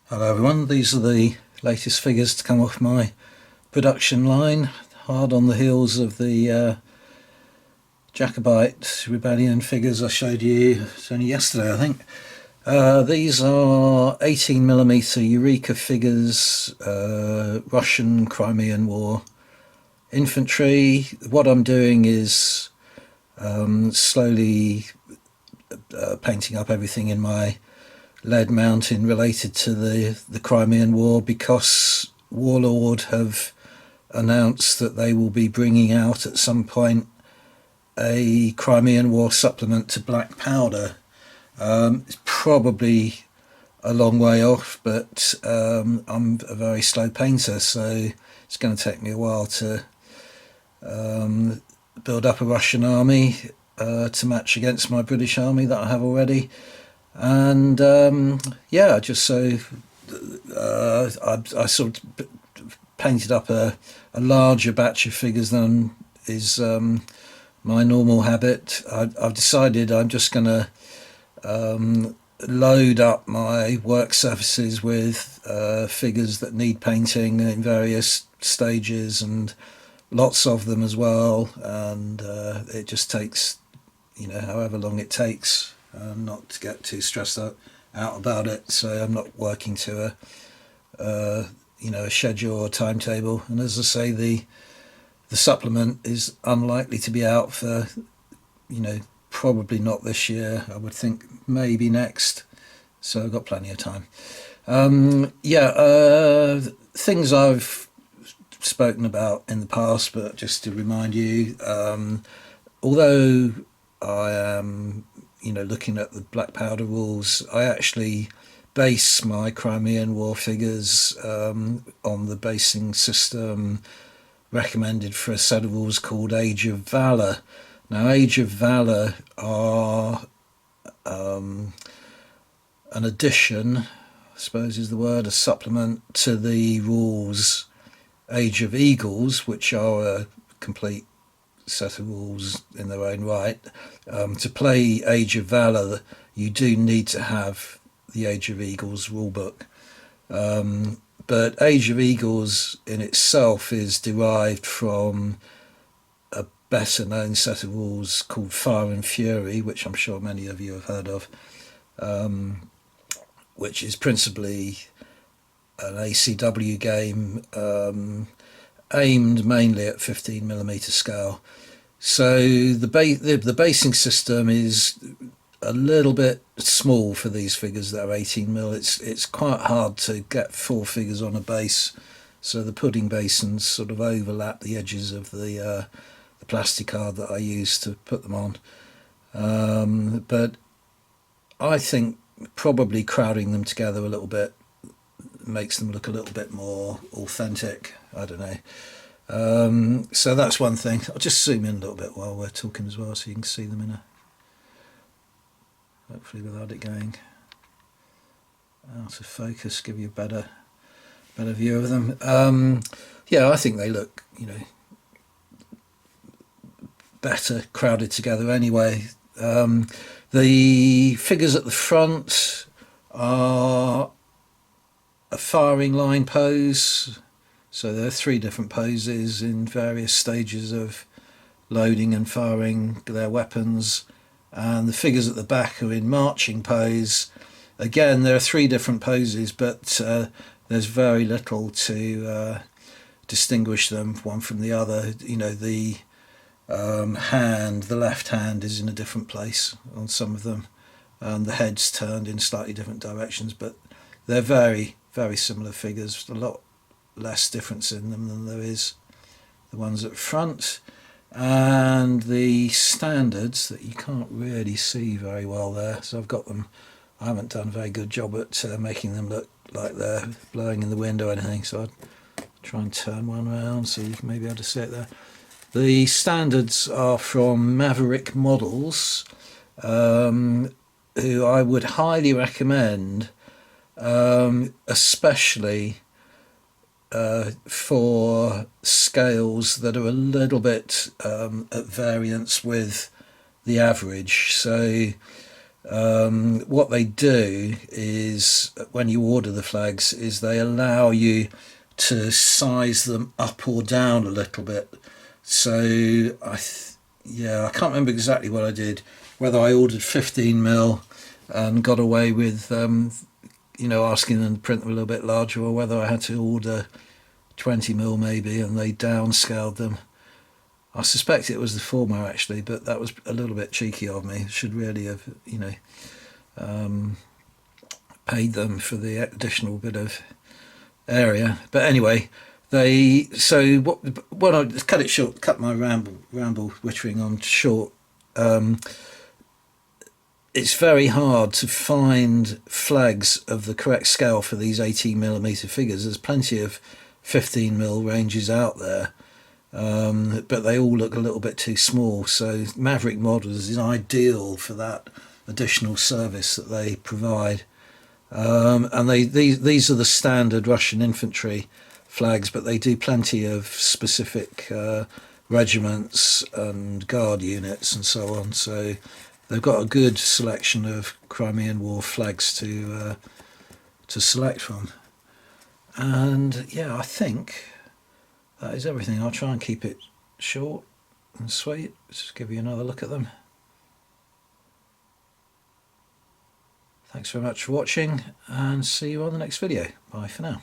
Hello everyone, these are the latest figures to come off my production line, hard on the heels of the Jacobite rebellion figures I showed you. It's only yesterday, I think. These are 18mm Eureka figures, Russian Crimean War infantry. What I'm doing is slowly painting up everything in my lead mountain related to the Crimean War, because Warlord have announced that they will be bringing out at some point a Crimean War supplement to Black Powder. It's probably a long way off, but I'm a very slow painter, so it's going to take me a while to build up a Russian army to match against my British army that I have already. And yeah, just so I sort of painted up a larger batch of figures than is my normal habit. I've decided I'm just going to load up my work surfaces with figures that need painting in various stages, and lots of them as well, and it just takes, however long it takes. Not to get too stressed out about it, so I'm not working to a schedule or timetable. And as I say, the supplement is unlikely to be out for probably not this year. I would think maybe next, so I've got plenty of time. Things I've spoken about in the past, but just to remind you, although I am looking at the Black Powder rules, I actually base my Crimean War figures on the basing system recommended for a set of rules called Age of Valor. Now, Age of Valor are an addition, I suppose is the word, a supplement to the rules Age of Eagles, which are a complete set of rules in their own right. To play Age of Valor, you do need to have the Age of Eagles rulebook. But Age of Eagles in itself is derived from a better known set of rules called Fire and Fury, which I'm sure many of you have heard of, which is principally an ACW game aimed mainly at 15mm scale. So the basing system is a little bit small for these figures that are 18mm. It's quite hard to get 4 figures on a base, so the pudding basins sort of overlap the edges of the plastic card that I use to put them on. But I think probably crowding them together a little bit makes them look a little bit more authentic. I don't know. So that's one thing. I'll just zoom in a little bit while we're talking as well, so you can see them in hopefully without it going out of focus, give you a better view of them. Yeah, I think they look, better crowded together anyway. The figures at the front are a firing line pose, so there are 3 different poses in various stages of loading and firing their weapons, and the figures at the back are in marching pose. Again, there are 3 different poses, but there's very little to distinguish them one from the other. The the left hand is in a different place on some of them, and the head's turned in slightly different directions, but they're very, very similar figures. A lot less difference in them than there is the ones at front. And the standards that you can't really see very well there, so I've got them, I haven't done a very good job at making them look like they're blowing in the wind or anything, so I'd try and turn one around so you can maybe be able to see it there. The standards are from Maverick Models, who I would highly recommend, especially for scales that are a little bit at variance with the average. So What they do is, when you order the flags, is they allow you to size them up or down a little bit. So I can't remember exactly what I did, whether I ordered 15mm and got away with asking them to print them a little bit larger, or whether I had to order 20mm maybe and they downscaled them. I suspect it was the former actually, but that was a little bit cheeky of me. Should really have paid them for the additional bit of area. But anyway, what I cut it short, cut my ramble wittering on short. It's very hard to find flags of the correct scale for these 18mm figures. There's plenty of 15mm ranges out there, but they all look a little bit too small. So Maverick Models is ideal for that additional service that they provide. And these are the standard Russian infantry flags, but they do plenty of specific regiments and guard units and so on. So they've got a good selection of Crimean War flags to select from. And yeah, I think that is everything. I'll try and keep it short and sweet. Just give you another look at them. Thanks very much for watching, and see you on the next video. Bye for now.